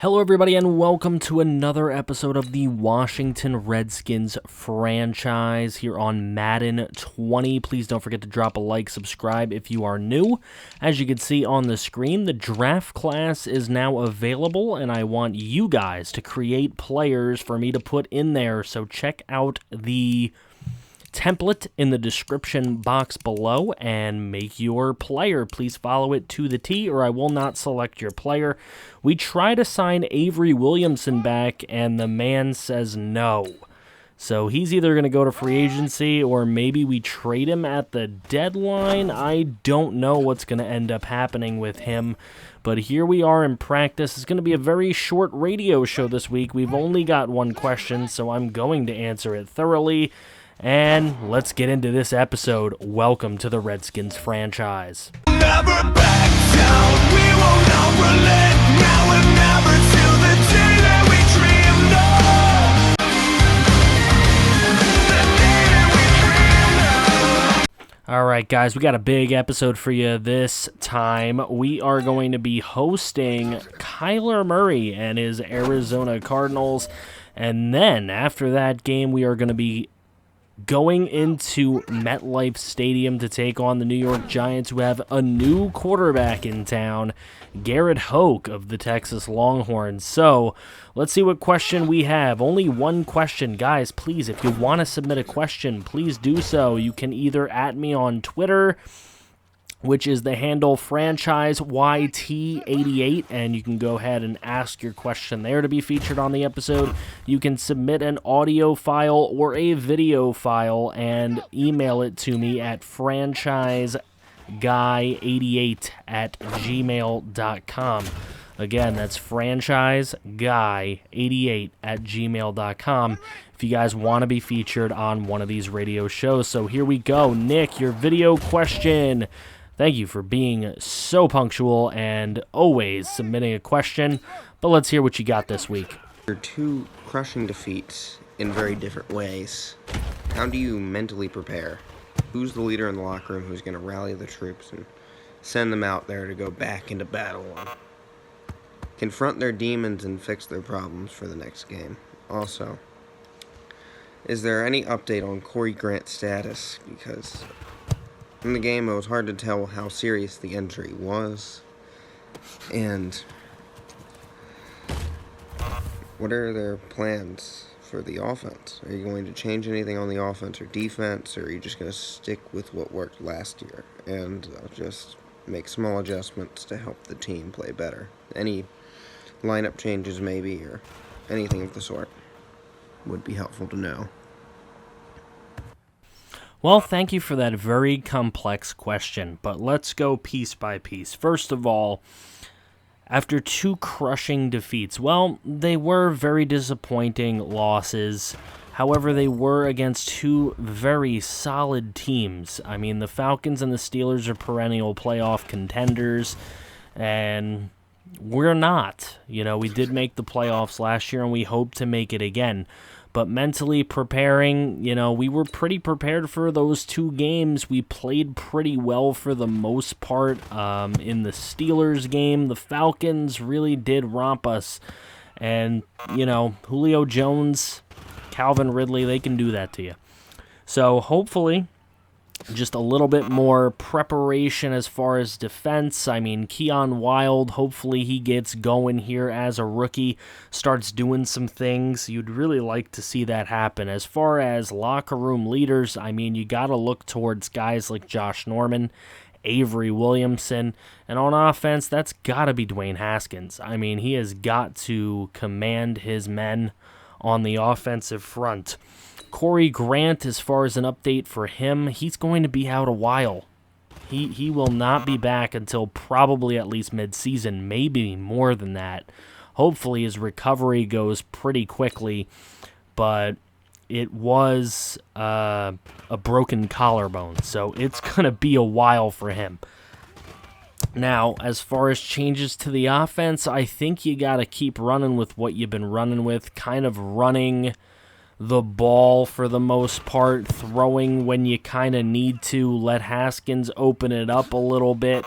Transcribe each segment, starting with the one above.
Hello everybody and welcome to another episode of the Washington Redskins franchise here on Madden 20. Please don't forget to drop a like, subscribe if you are new. As you can see on the screen, the draft class is now available and I want you guys to create players for me to put in there. So check out the template in the description box below and make your player. Please follow it to the T or I will not select your player. We try to sign Avery Williamson back and the man says no. So he's either going to go to free agency or maybe we trade him at the deadline. I don't know what's going to end up happening with him. But here we are in practice. It's going to be a very short radio show this week. We've only got one question, so I'm going to answer it thoroughly. And let's get into this episode. Welcome to the Redskins franchise. Never back down, we will not relent. Now and never till the day that we dreamed of. The day that we dreamed of. All right, guys, we got a big episode for you this time. We are going to be hosting Kyler Murray and his Arizona Cardinals. And then after that game, we are going to be going into MetLife Stadium to take on the New York Giants, who have a new quarterback in town, Garrett Hoke of the Texas Longhorns. So let's see what question we have. Only one question. Guys, please, if you want to submit a question, please do so. You can either at me on Twitter, which is the handle FranchiseYT88, and you can go ahead and ask your question there to be featured on the episode. You can submit an audio file or a video file and email it to me at franchiseguy88@gmail.com. Again, that's franchiseguy88@gmail.com if you guys want to be featured on one of these radio shows. So here we go. Nick, your video question. Thank you for being so punctual and always submitting a question, but let's hear what you got this week. They're two crushing defeats in very different ways. How do you mentally prepare? Who's the leader in the locker room who's going to rally the troops and send them out there to go back into battle and confront their demons and fix their problems for the next game? Also, is there any update on Corey Grant's status? Because in the game, it was hard to tell how serious the injury was. And what are their plans for the offense? Are you going to change anything on the offense or defense, or are you just going to stick with what worked last year and just make small adjustments to help the team play better? Any lineup changes maybe, or anything of the sort would be helpful to know. Well, thank you for that very complex question, but let's go piece by piece. First of all, after two crushing defeats, well, they were very disappointing losses. However, they were against two very solid teams. I mean, the Falcons and the Steelers are perennial playoff contenders, and we're not. You know, we did make the playoffs last year, and we hope to make it again. But mentally preparing, you know, we were pretty prepared for those two games. We played pretty well for the most part. In the Steelers game, the Falcons really did romp us. And, you know, Julio Jones, Calvin Ridley, they can do that to you. So hopefully just a little bit more preparation as far as defense. I mean, Keon Wild, hopefully he gets going here as a rookie, starts doing some things. You'd really like to see that happen. As far as locker room leaders, I mean, you got to look towards guys like Josh Norman, Avery Williamson, and on offense, that's got to be Dwayne Haskins. I mean, he has got to command his men on the offensive front. Corey Grant, as far as an update for him, he's going to be out a while. He will not be back until probably at least mid-season, maybe more than that. Hopefully his recovery goes pretty quickly, but it was a broken collarbone, so it's going to be a while for him. Now, as far as changes to the offense, I think you got to keep running with what you've been running with, kind of running the ball for the most part, throwing when you kind of need to, let Haskins open it up a little bit,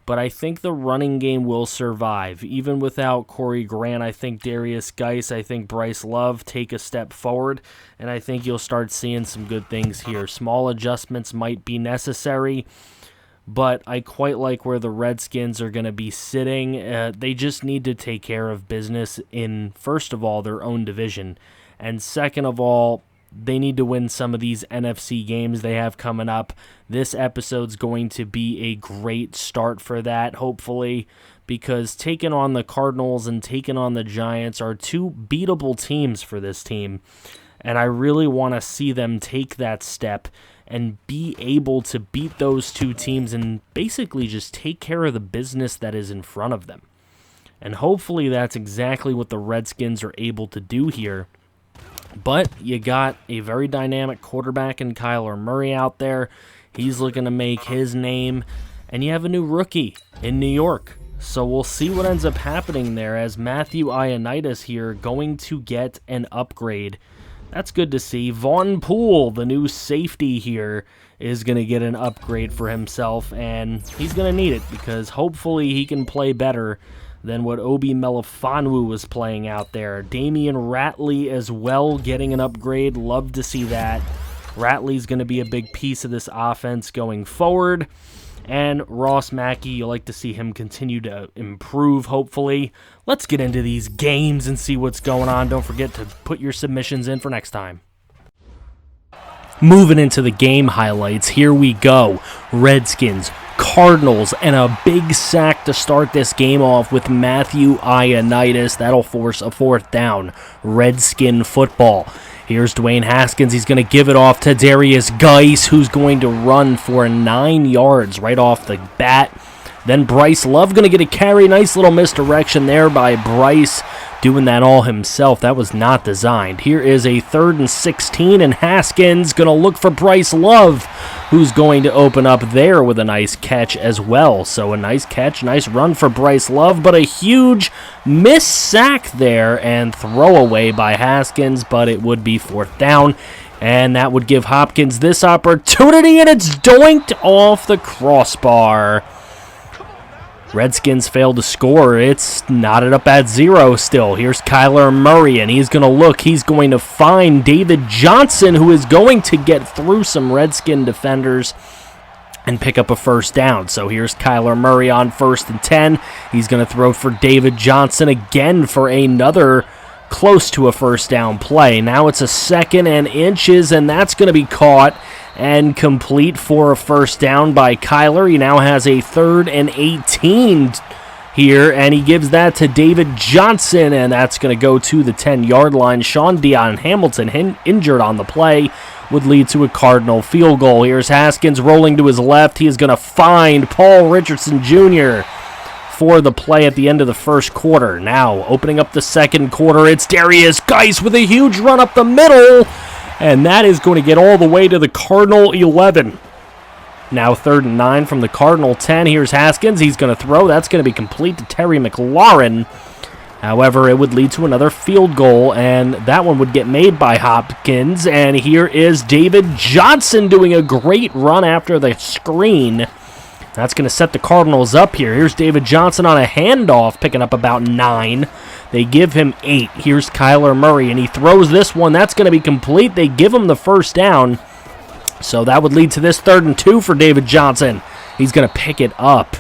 but I think the running game will survive. Even without Corey Grant, I think Darius Geis, I think Bryce Love take a step forward, and I think you'll start seeing some good things here. Small adjustments might be necessary, but I quite like where the Redskins are going to be sitting. They just need to take care of business in, first of all, their own division, and second of all, they need to win some of these NFC games they have coming up. This episode's going to be a great start for that, hopefully, because taking on the Cardinals and taking on the Giants are two beatable teams for this team, and I really want to see them take that step and be able to beat those two teams and basically just take care of the business that is in front of them. And hopefully that's exactly what the Redskins are able to do here. But you got a very dynamic quarterback in Kyler Murray out there. He's looking to make his name. And you have a new rookie in New York. So we'll see what ends up happening there as Matthew Ioannidis here going to get an upgrade. That's good to see. Vaughn Poole, the new safety here, is going to get an upgrade for himself. And he's going to need it because hopefully he can play better than what Obi Melifonwu was playing out there. Damian Ratley as well getting an upgrade. Love to see that. Ratley's going to be a big piece of this offense going forward. And Ross Mackey, you like to see him continue to improve, hopefully. Let's get into these games and see what's going on. Don't forget to put your submissions in for next time. Moving into the game highlights, here we go. Redskins, Cardinals, and a big sack to start this game off with Matthew Ioannidis. That'll force a fourth down. Redskin football. Here's Dwayne Haskins. He's going to give it off to Darius Geis, who's going to run for 9 yards right off the bat. Then Bryce Love going to get a carry. Nice little misdirection there by Bryce, doing that all himself. That was not designed. Here is a 3rd and 16, and Haskins going to look for Bryce Love, who's going to open up there with a nice catch as well. So a nice catch, nice run for Bryce Love, but a huge miss sack there and throwaway by Haskins, but it would be fourth down. And that would give Hopkins this opportunity, and it's doinked off the crossbar. Redskins failed to score. It's knotted up at 0 still. Here's Kyler Murray, and he's going to look. He's going to find David Johnson, who is going to get through some Redskin defenders and pick up a first down. So here's Kyler Murray on 1st and 10. He's going to throw for David Johnson again for another close to a first down play. Now it's a 2nd and inches, and that's going to be caught and complete for a first down by Kyler. He now has a 3rd and 18 here, and he gives that to David Johnson, and that's going to go to the 10-yard line. Sean Dion Hamilton, injured on the play, would lead to a Cardinal field goal. Here's Haskins rolling to his left. He is going to find Paul Richardson Jr. for the play at the end of the first quarter. Now, opening up the second quarter, it's Darius Geis with a huge run up the middle, and that is going to get all the way to the Cardinal 11. Now 3rd and 9 from the Cardinal 10. Here's Haskins. He's going to throw. That's going to be complete to Terry McLaurin. However, it would lead to another field goal, and that one would get made by Hopkins. And here is David Johnson doing a great run after the screen. That's going to set the Cardinals up here. Here's David Johnson on a handoff, picking up about 9. They give him 8. Here's Kyler Murray, and he throws this one. That's going to be complete. They give him the first down. So that would lead to this 3rd and 2 for David Johnson. He's going to pick it up.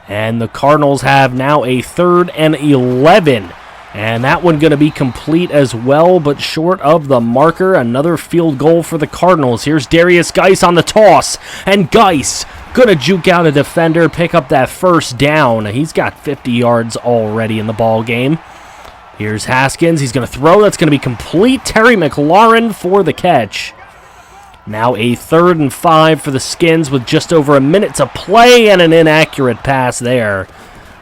And the Cardinals have now a 3rd and 11. And that one going to be complete as well, but short of the marker. Another field goal for the Cardinals. Here's Darius Geis on the toss. And Geis going to juke out a defender, pick up that first down. He's got 50 yards already in the ball game. Here's Haskins. He's going to throw. That's going to be complete. Terry McLaurin for the catch. Now a 3rd and 5 for the Skins with just over a minute to play, and an inaccurate pass there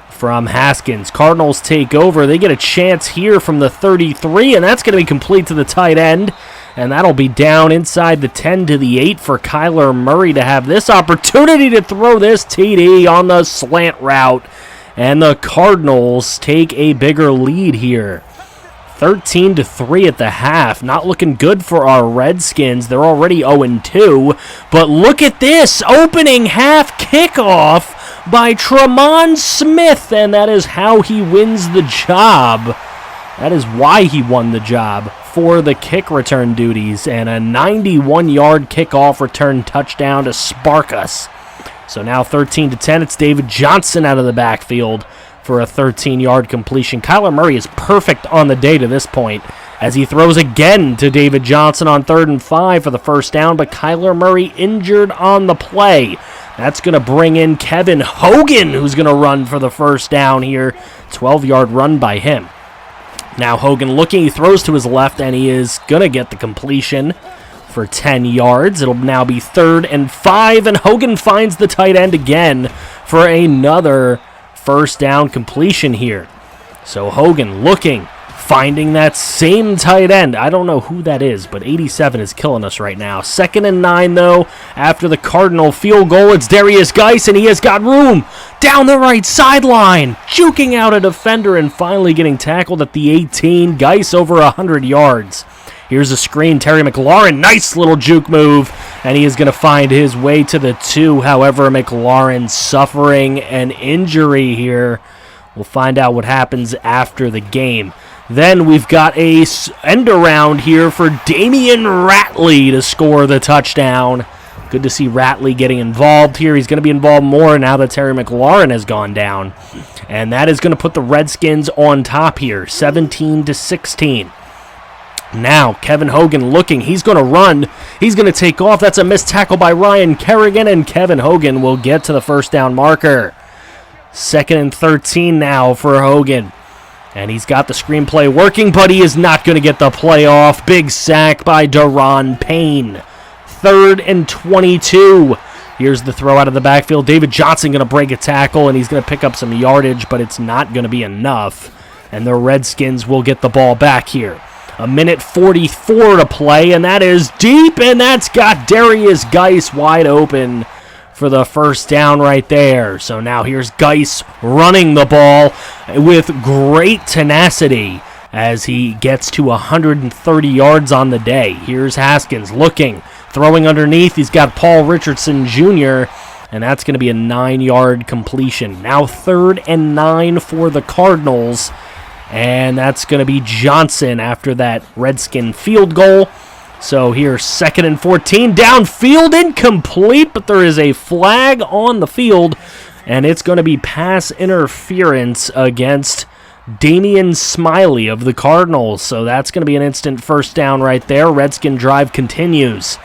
from Haskins. Cardinals take over. They get a chance here from the 33, and that's going to be complete to the tight end. And that'll be down inside the 10 to the 8 for Kyler Murray to have this opportunity to throw this TD on the slant route. And the Cardinals take a bigger lead here. 13-3 at the half. Not looking good for our Redskins. They're already 0-2. But look at this. Opening half kickoff by Tremont Smith, and that is how he wins the job. That is why he won the job for the kick return duties, and a 91-yard kickoff return touchdown to spark us. So now 13-10, it's David Johnson out of the backfield for a 13-yard completion. Kyler Murray is perfect on the day to this point as he throws again to David Johnson on 3rd and 5 for the first down, but Kyler Murray injured on the play. That's going to bring in Kevin Hogan, who's going to run for the first down here. 12-yard run by him. Now Hogan looking, he throws to his left, and he is going to get the completion for 10 yards. It'll now be 3rd and 5, and Hogan finds the tight end again for another first down completion here. So Hogan looking, finding that same tight end. I don't know who that is, but 87 is killing us right now. 2nd and 9, though, after the Cardinal field goal. It's Darius Geis, and he has got room down the right sideline, juking out a defender and finally getting tackled at the 18. Geis over 100 yards. Here's a screen. Terry McLaurin, nice little juke move, and he is going to find his way to the 2. However, McLaurin suffering an injury here. We'll find out what happens after the game. Then we've got a end around here for Damian Ratley to score the touchdown. Good to see Ratley getting involved here. He's going to be involved more now that Terry McLaurin has gone down. And that is going to put the Redskins on top here, 17-16. Now, Kevin Hogan looking. He's going to run. He's going to take off. That's a missed tackle by Ryan Kerrigan, and Kevin Hogan will get to the first down marker. 2nd and 13 now for Hogan. And he's got the screenplay working, but he is not going to get the play off. Big sack by Daron Payne. 3rd and 22. Here's the throw out of the backfield. David Johnson going to break a tackle, and he's going to pick up some yardage, but it's not going to be enough. And the Redskins will get the ball back here. 1:44 to play, and that is deep, and that's got Darius Geis wide open for the first down right there. So now here's Geis running the ball with great tenacity as he gets to 130 yards on the day. Here's Haskins looking, throwing underneath. He's got Paul Richardson Jr., and that's going to be a 9-yard completion. Now 3rd and 9 for the Cardinals, and that's going to be Johnson after that Redskin field goal. So here's 2nd and 14, downfield, incomplete, but there is a flag on the field, and it's going to be pass interference against Damian Smiley of the Cardinals. So that's going to be an instant first down right there. Redskin drive continues.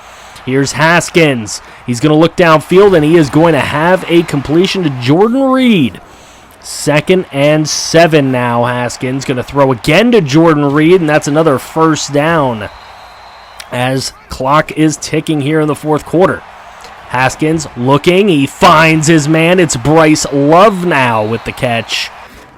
Here's Haskins. He's going to look downfield, and he is going to have a completion to Jordan Reed. 2nd and 7 now. Haskins going to throw again to Jordan Reed, and that's another first down as clock is ticking here in the 4th quarter. Haskins looking. He finds his man. It's Bryce Love now with the catch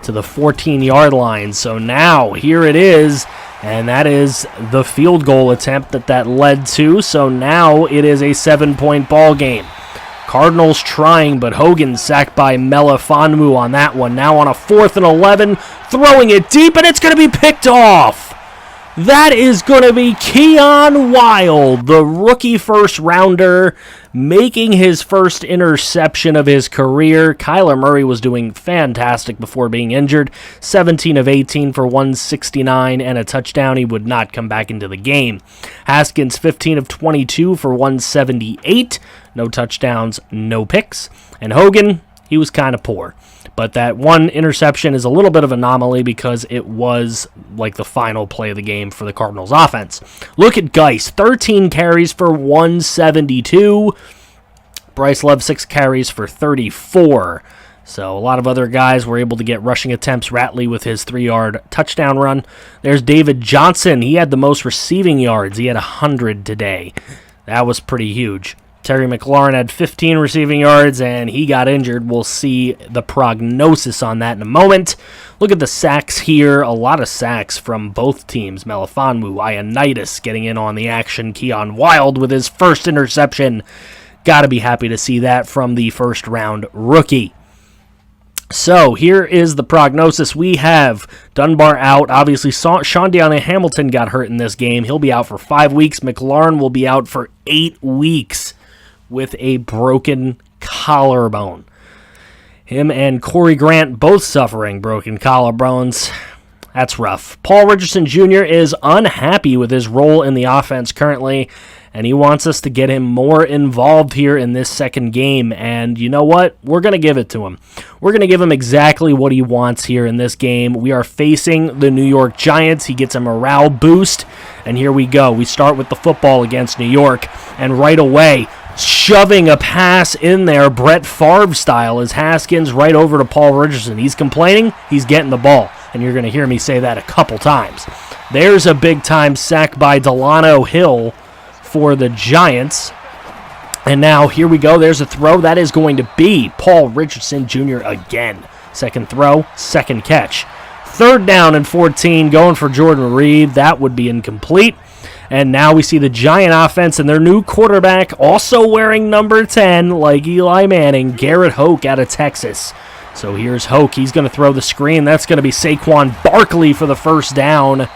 to the 14-yard line. So now here it is, and that is the field goal attempt that led to. So now it is a 7-point ball game. Cardinals trying, but Hogan sacked by Melifonwu on that one. Now on a 4th and 11, throwing it deep, and it's going to be picked off. That is going to be Keon Wild, the rookie first-rounder, making his first interception of his career. Kyler Murray was doing fantastic before being injured. 17 of 18 for 169 and a touchdown. He would not come back into the game. Haskins, 15 of 22 for 178. No touchdowns, no picks. And Hogan, he was kind of poor. But that one interception is a little bit of an anomaly because it was like the final play of the game for the Cardinals offense. Look at Geis, 13 carries for 172. Bryce Love, 6 carries for 34. So a lot of other guys were able to get rushing attempts. Ratley with his 3-yard touchdown run. There's David Johnson. He had the most receiving yards. He had 100 today. That was pretty huge. Terry McLaurin had 15 receiving yards, and he got injured. We'll see the prognosis on that in a moment. Look at the sacks here. A lot of sacks from both teams. Melifonwu, Ioannidis getting in on the action. Keon Wild with his first interception. Got to be happy to see that from the first-round rookie. So here is the prognosis. We have Dunbar out. Obviously, Sean Deanna Hamilton got hurt in this game. He'll be out for 5 weeks. McLaurin will be out for 8 weeks with a broken collarbone. Him and Corey Grant both suffering broken collarbones. That's rough. Paul Richardson Jr. is unhappy with his role in the offense currently, and he wants us to get him more involved here in this second game. And you know what? We're going to give it to him. We're going to give him exactly what he wants here in this game. We are facing the New York Giants. He gets a morale boost, and here we go. We start with the football against New York, and right away, shoving a pass in there, Brett Favre style, is Haskins right over to Paul Richardson. He's complaining, he's getting the ball, and you're going to hear me say that a couple times. There's a big-time sack by Delano Hill for the Giants. And now here we go. There's a throw. That is going to be Paul Richardson Jr. again. Second throw, second catch. 3rd down and 14, going for Jordan Reed. That would be incomplete. And now we see the Giant offense and their new quarterback, also wearing number 10, like Eli Manning, Garrett Hoke out of Texas. So here's Hoke. He's going to throw the screen. That's going to be Saquon Barkley for the first down.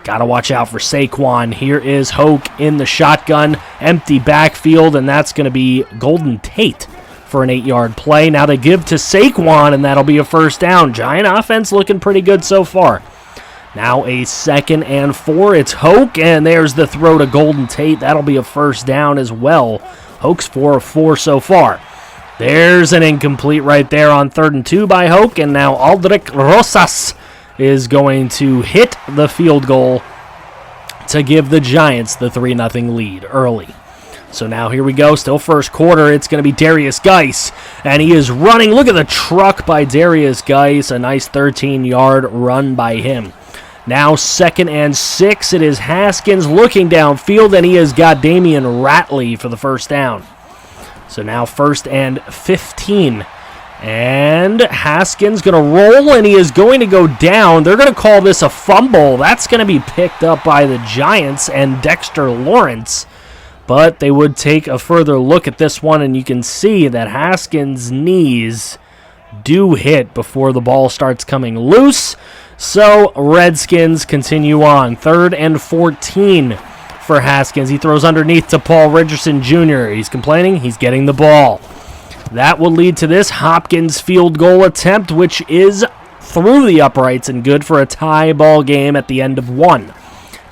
Got to watch out for Saquon. Here is Hoke in the shotgun, empty backfield, and that's going to be Golden Tate for an 8-yard play. Now they give to Saquon, and that'll be a first down. Giant offense looking pretty good so far. Now a 2nd and 4. It's Hoke, and there's the throw to Golden Tate. That'll be a first down as well. Hoke's 4 of 4 so far. There's an incomplete right there on 3rd and 2 by Hoke, and now Aldrich Rosas is going to hit the field goal to give the Giants the 3-0 lead early. So now here we go, still first quarter. It's going to be Darius Geis, and he is running. Look at the truck by Darius Geis, a nice 13-yard run by him. Now 2nd and 6, it is Haskins looking downfield, and he has got Damian Ratley for the first down. So now 1st and 15, and Haskins going to roll, and he is going to go down. They're going to call this a fumble. That's going to be picked up by the Giants and Dexter Lawrence, but they would take a further look at this one, and you can see that Haskins' knees do hit before the ball starts coming loose. So Redskins continue on. 3rd and 14 for Haskins. He throws underneath to Paul Richardson Jr. He's complaining. He's getting the ball. That will lead to this Hopkins field goal attempt, which is through the uprights and good for a tie ball game at the end of 1.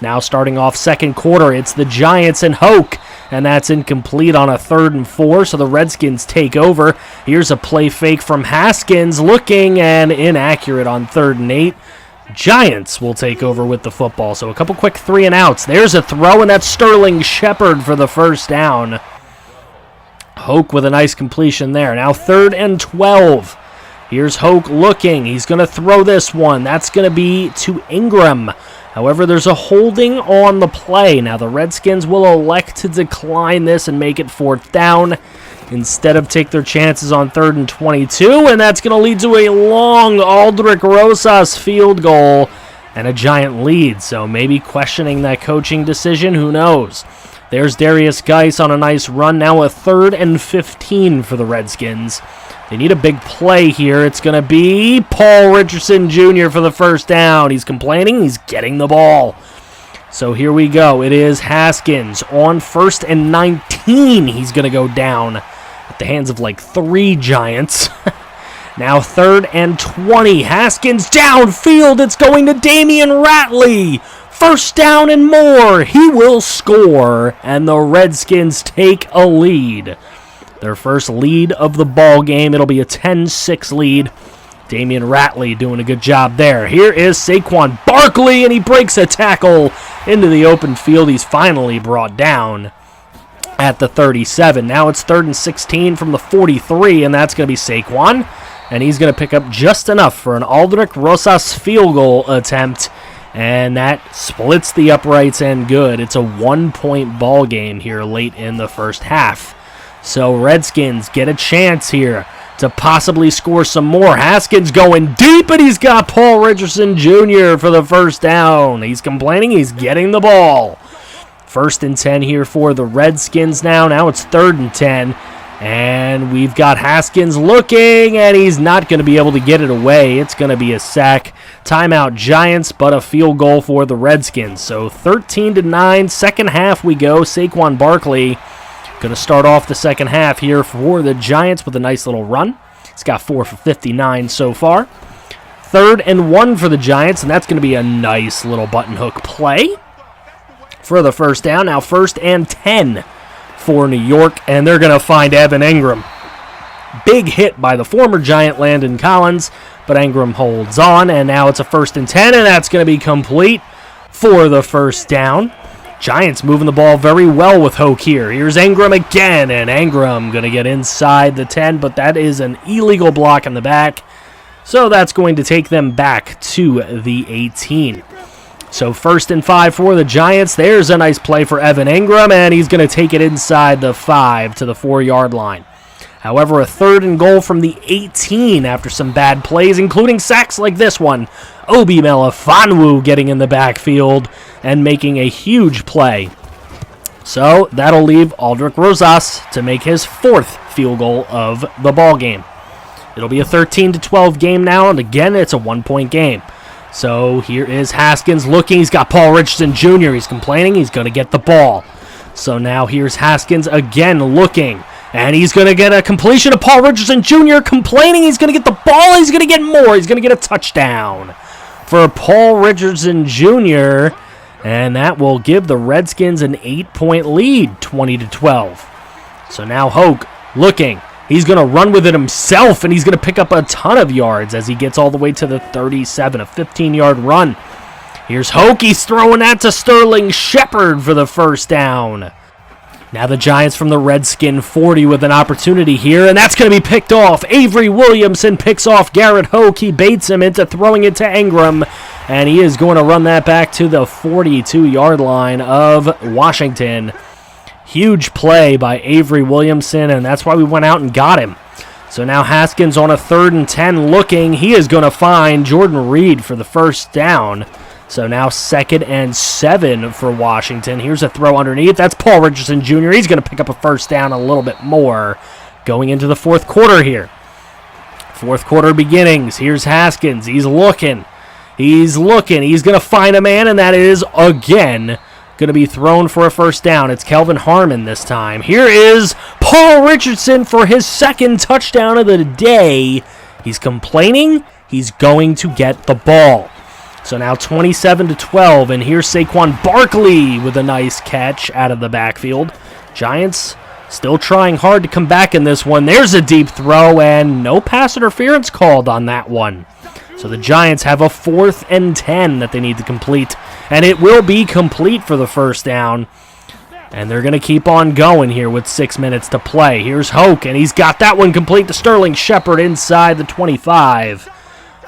Now starting off second quarter, it's the Giants and Hoke, and that's incomplete on a 3rd and 4, so the Redskins take over. Here's a play fake from Haskins, looking and inaccurate on 3rd and 8. Giants will take over with the football, so a couple quick 3-and-outs. There's a throw, and that's Sterling Shepard for the first down. Hoke with a nice completion there. Now 3rd and 12. Here's Hoke looking. He's going to throw this one. That's going to be to Ingram. However, there's a holding on the play. Now the Redskins will elect to decline this and make it 4th down instead of take their chances on 3rd and 22, and that's going to lead to a long Aldrich Rosas field goal and a Giant lead. So maybe questioning that coaching decision, who knows? There's Darius Geis on a nice run. Now a 3rd and 15 for the Redskins. They need a big play here. It's going to be Paul Richardson Jr. for the first down. He's complaining. He's getting the ball. So here we go. It is Haskins on 1st and 19. He's going to go down at the hands of like 3 Giants. Now 3rd and 20. Haskins downfield. It's going to Damian Ratley. First down and more. He will score, and the Redskins take a lead. Their first lead of the ball game. It'll be a 10-6 lead. Damian Ratley doing a good job there. Here is Saquon Barkley, and he breaks a tackle into the open field. He's finally brought down at the 37. Now it's 3rd and 16 from the 43, and that's going to be Saquon. And he's going to pick up just enough for an Aldrich Rosas field goal attempt. And that splits the uprights and good. It's a 1-point ball game here late in the first half. So Redskins get a chance here to possibly score some more. Haskins going deep, and he's got Paul Richardson Jr. for the first down. He's complaining. He's getting the ball. 1st and 10 here for the Redskins now. Now it's 3rd and 10. And we've got Haskins looking, and he's not going to be able to get it away. It's going to be a sack. Timeout Giants, but a field goal for the Redskins. So 13-9, second half we go. Saquon Barkley going to start off the second half here for the Giants with a nice little run. He's got 4 for 59 so far. 3rd and 1 for the Giants, and that's going to be a nice little button hook play for the first down. Now 1st and 10 for New York, and they're going to find Evan Engram. Big hit by the former Giant Landon Collins, but Engram holds on, and now it's a 1st and 10, and that's going to be complete for the first down. Giants moving the ball very well with Hoke here. Here's Engram again, and Engram going to get inside the 10, but that is an illegal block in the back, so that's going to take them back to the 18. So 1st and 5 for the Giants. There's a nice play for Evan Engram, and he's going to take it inside the 5 to the 4-yard line. However, a 3rd and goal from the 18 after some bad plays, including sacks like this one. Obi Melifonwu getting in the backfield and making a huge play. So that'll leave Aldrick Rosas to make his 4th field goal of the ball game. It'll be a 13-12 game now, and again, it's a 1-point game. So here is Haskins looking. He's got Paul Richardson Jr. He's complaining. He's going to get the ball. So now here's Haskins again looking. And he's going to get a completion of Paul Richardson Jr. complaining. He's going to get the ball. He's going to get more. He's going to get a touchdown for Paul Richardson Jr. And that will give the Redskins an 8-point lead, 20-12. So now Hoke looking. He's going to run with it himself, and he's going to pick up a ton of yards as he gets all the way to the 37, a 15-yard run. Here's Hoke. He's throwing that to Sterling Shepard for the first down. Now the Giants from the Redskin 40 with an opportunity here, and that's going to be picked off. Avery Williamson picks off Garrett Hoke. He baits him into throwing it to Engram, and he is going to run that back to the 42-yard line of Washington. Huge play by Avery Williamson, and that's why we went out and got him. So now Haskins on a 3rd and 10 looking. He is going to find Jordan Reed for the first down. So now 2nd and 7 for Washington. Here's a throw underneath. That's Paul Richardson Jr. He's going to pick up a first down, a little bit more going into the 4th quarter here. 4th quarter beginnings. Here's Haskins. He's looking. He's looking. He's going to find a man, and that is, again, going to be thrown for a first down. It's Kelvin Harmon this time. Here is Paul Richardson for his 2nd touchdown of the day. He's complaining. He's going to get the ball. So now 27-12, and here's Saquon Barkley with a nice catch out of the backfield. Giants still trying hard to come back in this one. There's a deep throw, and no pass interference called on that one. So the Giants have a 4th and 10 that they need to complete, and it will be complete for the first down. And they're going to keep on going here with 6 minutes to play. Here's Hoke, and he's got that one complete to Sterling Shepard inside the 25.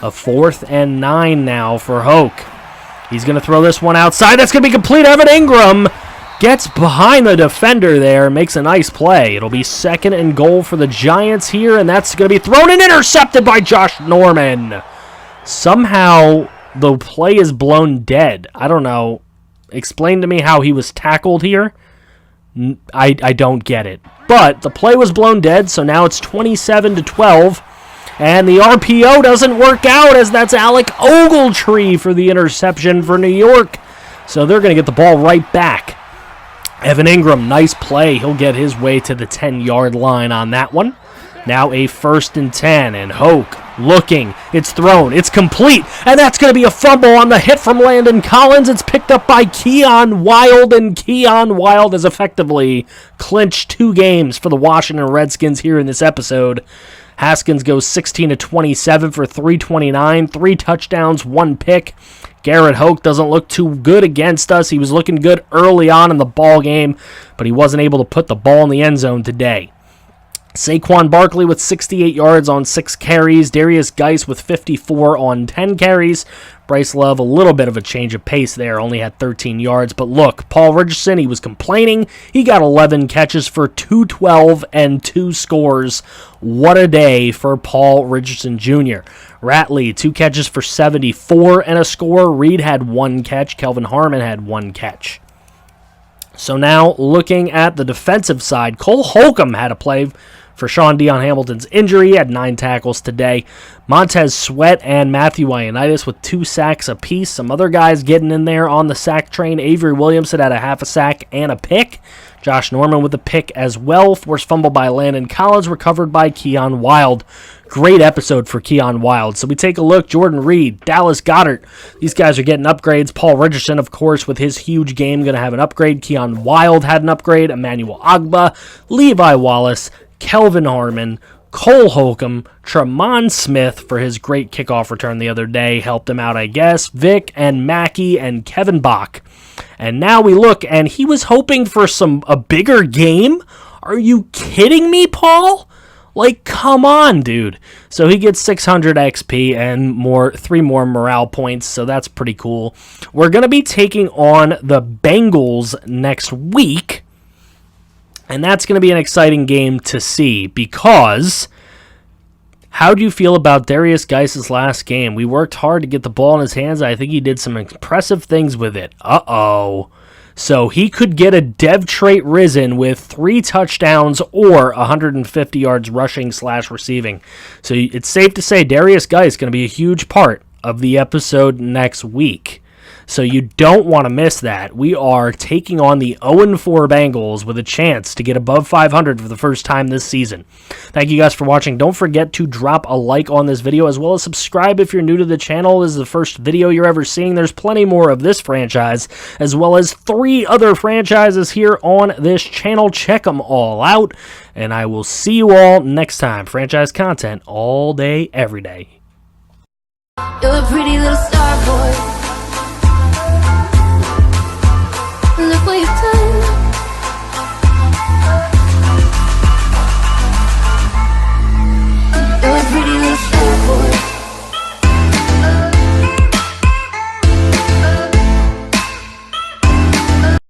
A 4th and 9 now for Hoke. He's going to throw this one outside. That's going to be complete. Evan Engram gets behind the defender there, makes a nice play. It'll be 2nd and goal for the Giants here, and that's going to be thrown and intercepted by Josh Norman. Somehow the play is blown dead. I don't know. Explain to me how he was tackled here. I don't get it. But the play was blown dead, so now it's 27-12. And the RPO doesn't work out, as that's Alec Ogletree for the interception for New York. So they're going to get the ball right back. Evan Engram, nice play. He'll get his way to the 10-yard line on that one. Now a 1st and 10, and Hoke looking. It's thrown. It's complete, and that's going to be a fumble on the hit from Landon Collins. It's picked up by Keon Wild, and Keon Wild has effectively clinched 2 games for the Washington Redskins here in this episode. Haskins goes 16-27 for 329, 3 touchdowns, 1 pick. Garrett Hoke doesn't look too good against us. He was looking good early on in the ball game, but he wasn't able to put the ball in the end zone today. Saquon Barkley with 68 yards on 6 carries. Darius Geis with 54 on 10 carries. Bryce Love, a little bit of a change of pace there, only had 13 yards. But look, Paul Richardson, he was complaining. He got 11 catches for 212 and 2 scores. What a day for Paul Richardson Jr. Ratley, 2 catches for 74 and a score. Reed had 1 catch. Kelvin Harmon had 1 catch. So now looking at the defensive side, Cole Holcomb had a play for Sean Dion Hamilton's injury. He had 9 tackles today. Montez Sweat and Matthew Ioannidis with 2 sacks apiece. Some other guys getting in there on the sack train. Avery Williamson had a half a sack and a pick. Josh Norman with a pick as well. Forced fumble by Landon Collins, recovered by Keon Wild. Great episode for Keon Wild. So we take a look. Jordan Reed, Dallas Goedert. These guys are getting upgrades. Paul Richardson, of course, with his huge game, going to have an upgrade. Keon Wild had an upgrade. Emmanuel Ogbah, Levi Wallace, Kelvin Harmon, Cole Holcomb, Tremont Smith for his great kickoff return the other day. Helped him out, I guess. Vic and Mackey and Kevin Bach. And now we look, and he was hoping for a bigger game? Are you kidding me, Paul? Like, come on, dude. So he gets 600 XP and 3 more morale points, so that's pretty cool. We're going to be taking on the Bengals next week, and that's going to be an exciting game to see because how do you feel about Darius Geis's last game? We worked hard to get the ball in his hands. I think he did some impressive things with it. Uh-oh. So he could get a dev trait risen with 3 touchdowns or 150 yards rushing/receiving. So it's safe to say Darius Geis is going to be a huge part of the episode next week. So you don't want to miss that. We are taking on the 0-4 Bengals with a chance to get above 500 for the first time this season. Thank you guys for watching. Don't forget to drop a like on this video as well as subscribe if you're new to the channel. This is the first video you're ever seeing. There's plenty more of this franchise as well as 3 other franchises here on this channel. Check them all out. And I will see you all next time. Franchise content all day, every day. You're a pretty little star boy. Look what you've